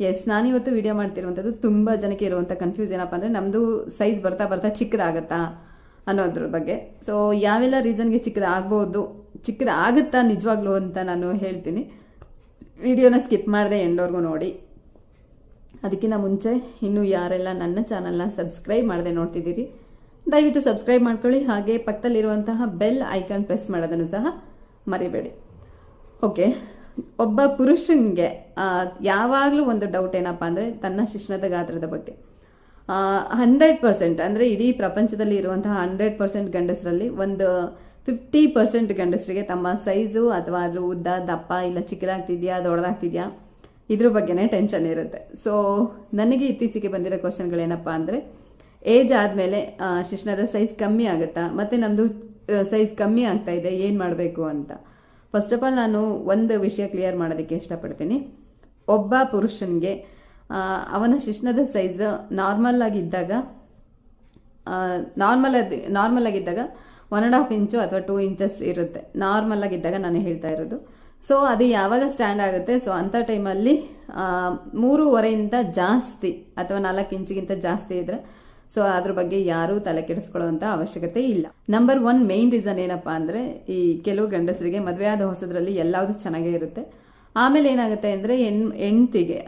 S, ನಾನಿವತ್ತು video ಮಾಡ್ತಿರುವಂಥದ್ದು ತುಂಬ ಜನಕ್ಕೆ ಇರುವಂಥ ಕನ್ಫ್ಯೂಸ್ ಏನಪ್ಪ ಅಂದರೆ ನಮ್ಮದು ಸೈಜ್ ಬರ್ತಾ ಬರ್ತಾ ಚಿಕ್ಕದಾಗತ್ತಾ ಅನ್ನೋದ್ರ ಬಗ್ಗೆ. ಸೊ ಯಾವೆಲ್ಲ ರೀಸನ್ಗೆ ಚಿಕ್ಕದಾಗುತ್ತಾ ನಿಜವಾಗ್ಲೂ ಅಂತ ನಾನು ಹೇಳ್ತೀನಿ. ವಿಡಿಯೋನ ಸ್ಕಿಪ್ ಮಾಡದೆ ಎಂಡವರೆಗೂ ನೋಡಿ. ಅದಕ್ಕಿಂತ ಮುಂಚೆ ಇನ್ನೂ ಯಾರೆಲ್ಲ ನನ್ನ ಚಾನಲ್ನ ಸಬ್ಸ್ಕ್ರೈಬ್ ಮಾಡದೆ ನೋಡ್ತಿದ್ದೀರಿ, ದಯವಿಟ್ಟು ಸಬ್ಸ್ಕ್ರೈಬ್ ಮಾಡ್ಕೊಳ್ಳಿ. ಹಾಗೆ ಪಕ್ಕದಲ್ಲಿರುವಂತಹ ಬೆಲ್ ಐಕಾನ್ ಪ್ರೆಸ್ ಮಾಡೋದನ್ನು ಸಹ ಮರಿಬೇಡಿ. ಓಕೆ, ಒಬ್ಬ ಪುರುಷನಿಗೆ ಯಾವಾಗಲೂ ಒಂದು ಡೌಟ್ ಏನಪ್ಪ ಅಂದರೆ ತನ್ನ ಶಿಶ್ನದ ಗಾತ್ರದ ಬಗ್ಗೆ. 100% ಅಂದರೆ ಇಡೀ ಪ್ರಪಂಚದಲ್ಲಿ ಇರುವಂತಹ 100% ಗಂಡಸರಲ್ಲಿ ಒಂದು 50% ಗಂಡಸರಿಗೆ ತಮ್ಮ ಸೈಜು ಅಥವಾ ಅದ್ರ ಉದ್ದ, ದಪ್ಪ ಇಲ್ಲ ಚಿಕ್ಕದಾಗ್ತಿದ್ಯಾ ದೊಡ್ಡದಾಗ್ತಿದ್ಯಾ ಇದ್ರ ಬಗ್ಗೆನೇ ಟೆನ್ಷನ್ ಇರುತ್ತೆ. ಸೊ ನನಗೆ ಇತ್ತೀಚೆಗೆ ಬಂದಿರೋ ಕ್ವಶನ್ಗಳೇನಪ್ಪ ಅಂದರೆ ಏಜ್ ಆದಮೇಲೆ ಶಿಶ್ನದ ಸೈಜ್ ಕಮ್ಮಿ ಆಗುತ್ತಾ, ಮತ್ತು ನಮ್ಮದು ಸೈಜ್ ಕಮ್ಮಿ ಆಗ್ತಾ ಇದೆ, ಏನು ಮಾಡಬೇಕು ಅಂತ. ಫಸ್ಟ್ ಆಫ್ ಆಲ್ ನಾನು ಒಂದು ವಿಷಯ ಕ್ಲಿಯರ್ ಮಾಡೋದಕ್ಕೆ ಇಷ್ಟಪಡ್ತೀನಿ. ಒಬ್ಬ ಪುರುಷನಿಗೆ ಅವನ ಶಿಶ್ನದ ಸೈಜ್ ನಾರ್ಮಲ್ ಆಗಿದ್ದಾಗ 1.5 ಇಂಚು ಅಥವಾ 2 ಇಂಚಸ್ ಇರುತ್ತೆ. ನಾರ್ಮಲ್ ಆಗಿದ್ದಾಗ ನಾನು ಹೇಳ್ತಾ ಇರೋದು. ಸೊ ಅದು ಯಾವಾಗ ಸ್ಟ್ಯಾಂಡ್ ಆಗುತ್ತೆ, ಸೊ ಅಂಥ ಟೈಮಲ್ಲಿ 3.5ಇಂದ ಜಾಸ್ತಿ ಅಥವಾ 4 ಇಂಚಿಗಿಂತ ಜಾಸ್ತಿ ಇದ್ರೆ ಸೊ ಅದ್ರ ಬಗ್ಗೆ ಯಾರೂ ತಲೆ ಕೆಡಿಸ್ಕೊಳ್ಳುವಂಥ ಅವಶ್ಯಕತೆ ಇಲ್ಲ. ನಂಬರ್ 1 ಮೇನ್ ರೀಸನ್ ಏನಪ್ಪ ಅಂದರೆ ಈ ಕೆಲವು ಗಂಡಸರಿಗೆ ಮದುವೆ ಆದ ಹೊಸದ್ರಲ್ಲಿ ಎಲ್ಲಾವುದು ಚೆನ್ನಾಗೇ ಇರುತ್ತೆ. ಆಮೇಲೆ ಏನಾಗುತ್ತೆ ಅಂದರೆ ಹೆಂಡ್ತಿಗೆ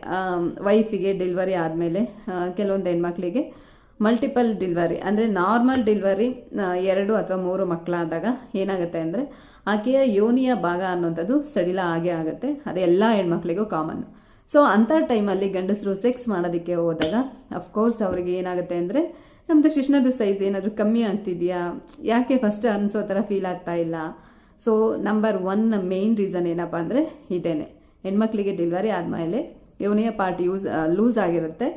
ವೈಫಿಗೆ ಡೆಲಿವರಿ ಆದಮೇಲೆ ಕೆಲವೊಂದು ಹೆಣ್ಮಕ್ಳಿಗೆ ಮಲ್ಟಿಪಲ್ ಡೆಲಿವರಿ ಅಂದರೆ ನಾರ್ಮಲ್ ಡೆಲಿವರಿ 2 ಅಥವಾ 3 ಮಕ್ಕಳಾದಾಗ ಏನಾಗುತ್ತೆ ಅಂದರೆ ಆಕೆಯ ಯೋನಿಯ ಭಾಗ ಅನ್ನೋಂಥದ್ದು ಸಡಿಲ ಆಗೇ ಆಗುತ್ತೆ. ಅದು ಎಲ್ಲ ಹೆಣ್ಮಕ್ಳಿಗೂ ಕಾಮನ್. ಸೊ ಅಂಥ ಟೈಮಲ್ಲಿ ಗಂಡಸರು ಸೆಕ್ಸ್ ಮಾಡೋದಕ್ಕೆ ಹೋದಾಗ ಅಫ್ಕೋರ್ಸ್ ಅವ್ರಿಗೆ ಏನಾಗುತ್ತೆ ಅಂದರೆ ನಮ್ಮದು ಶಿಶ್ನದ ಸೈಜ್ ಏನಾದರೂ ಕಮ್ಮಿ ಆಗ್ತಿದೆಯಾ, ಯಾಕೆ ಫಸ್ಟ್ ಅನಿಸೋ ಥರ ಫೀಲ್ ಆಗ್ತಾ ಇಲ್ಲ. ಸೊ ನಂಬರ್ 1 ಮೇನ್ ರೀಸನ್ ಏನಪ್ಪ ಅಂದರೆ ಇದೇನೆ. ಹೆಣ್ಮಕ್ಳಿಗೆ ಡೆಲಿವರಿ ಆದಮೇಲೆ ಯೋನಿಯ ಪಾರ್ಟ್ ಲೂಸ್ ಆಗಿರುತ್ತೆ.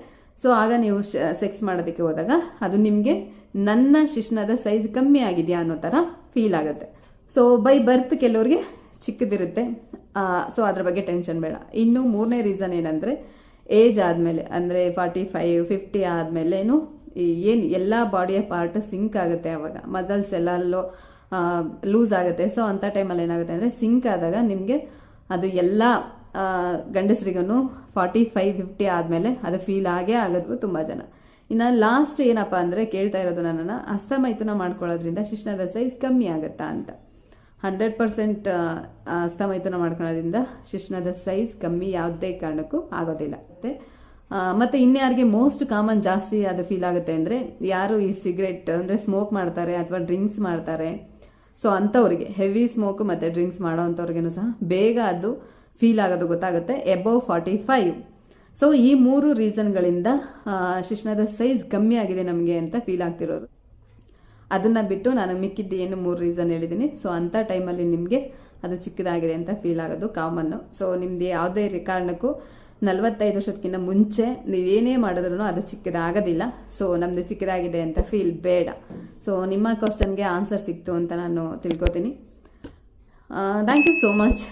ಸೊ ಆಗ ನೀವು ಸೆಕ್ಸ್ ಮಾಡೋದಕ್ಕೆ ಹೋದಾಗ ಅದು ನಿಮಗೆ ನನ್ನ ಶಿಶ್ನದ ಸೈಜ್ ಕಮ್ಮಿ ಆಗಿದೆಯಾ ಅನ್ನೋ ಥರ ಫೀಲ್ ಆಗುತ್ತೆ. ಸೊ ಬೈ ಬರ್ತ್ ಕೆಲವ್ರಿಗೆ ಚಿಕ್ಕದಿರುತ್ತೆ. ಸೊ ಅದ್ರ ಬಗ್ಗೆ ಟೆನ್ಷನ್ ಬೇಡ. ಇನ್ನು 3ನೇ ರೀಸನ್ ಏನಂದರೆ ಏಜ್ ಆದಮೇಲೆ ಅಂದರೆ 45, 50 ಆದಮೇಲೇನು ಏನು ಎಲ್ಲ ಬಾಡಿಯ ಪಾರ್ಟ್ ಸಿಂಕ್ ಆಗುತ್ತೆ. ಆವಾಗ ಮಸಲ್ಸ್ ಎಲ್ಲಲ್ಲೂ ಲೂಸ್ ಆಗುತ್ತೆ. ಸೊ ಅಂಥ ಟೈಮಲ್ಲಿ ಏನಾಗುತ್ತೆ ಅಂದರೆ ಸಿಂಕ್ ಆದಾಗ ನಿಮಗೆ ಅದು ಎಲ್ಲ ಗಂಡಸರಿಗೂ 45, 50 ಆದಮೇಲೆ ಅದು ಫೀಲ್ ಆಗೇ ಆಗೋದು ತುಂಬ ಜನ. ಇನ್ನು ಲಾಸ್ಟ್ ಏನಪ್ಪ ಅಂದರೆ ಕೇಳ್ತಾ ಇರೋದು ನನ್ನನ್ನು, ಹಸ್ತಮೈಥುನ ಮಾಡ್ಕೊಳ್ಳೋದ್ರಿಂದ ಶಿಶ್ನದ ಸೈಜ್ ಕಮ್ಮಿ ಆಗುತ್ತಾ ಅಂತ. 100% ಹಸ್ತಮೈಥುನ ಮಾಡ್ಕೊಳ್ಳೋದ್ರಿಂದ ಶಿಶ್ನದ ಸೈಜ್ ಕಮ್ಮಿ ಯಾವುದೇ ಕಾರಣಕ್ಕೂ ಆಗೋದಿಲ್ಲ. ಮತ್ತು ಇನ್ಯಾರಿಗೆ ಮೋಸ್ಟ್ ಕಾಮನ್ ಜಾಸ್ತಿ ಅದು ಫೀಲ್ ಆಗುತ್ತೆ ಅಂದರೆ ಯಾರು ಈ ಸಿಗರೆಟ್ ಅಂದರೆ ಸ್ಮೋಕ್ ಮಾಡ್ತಾರೆ ಅಥವಾ ಡ್ರಿಂಕ್ಸ್ ಮಾಡ್ತಾರೆ. ಸೊ ಅಂಥವ್ರಿಗೆ ಹೆವಿ ಸ್ಮೋಕ್ ಮತ್ತು ಡ್ರಿಂಕ್ಸ್ ಮಾಡೋ ಅಂಥವ್ರಿಗೂ ಸಹ ಬೇಗ ಅದು ಫೀಲ್ ಆಗೋದು ಗೊತ್ತಾಗುತ್ತೆ ಅಬೌವ್ 45. ಸೊ ಈ 3 ರೀಸನ್ಗಳಿಂದ ಶಿಶ್ನದ ಸೈಜ್ ಕಮ್ಮಿ ಆಗಿದೆ ನಮಗೆ ಅಂತ ಫೀಲ್ ಆಗ್ತಿರೋದು. ಅದನ್ನು ಬಿಟ್ಟು ನಾನು ಮಿಕ್ಕಿದ್ದು ಏನು 3 ರೀಸನ್ ಹೇಳಿದ್ದೀನಿ. ಸೊ ಅಂಥ ಟೈಮಲ್ಲಿ ನಿಮಗೆ ಅದು ಚಿಕ್ಕದಾಗಿದೆ ಅಂತ ಫೀಲ್ ಆಗೋದು ಕಾಮನ್ನು. ಸೊ ನಿಮ್ದು ಯಾವುದೇ ಕಾರಣಕ್ಕೂ 45 ವರ್ಷಕ್ಕಿಂತ ಮುಂಚೆ ನೀವೇನೇ ಮಾಡಿದ್ರೂ ಅದು ಚಿಕ್ಕದಾಗೋದಿಲ್ಲ. ಸೊ ನಮ್ಮದು ಚಿಕ್ಕದಾಗಿದೆ ಅಂತ ಫೀಲ್ ಬೇಡ. ಸೊ ನಿಮ್ಮ ಕ್ವಶನ್ಗೆ ಆನ್ಸರ್ ಸಿಕ್ತು ಅಂತ ನಾನು ತಿಳ್ಕೊತೀನಿ. Thank you so much.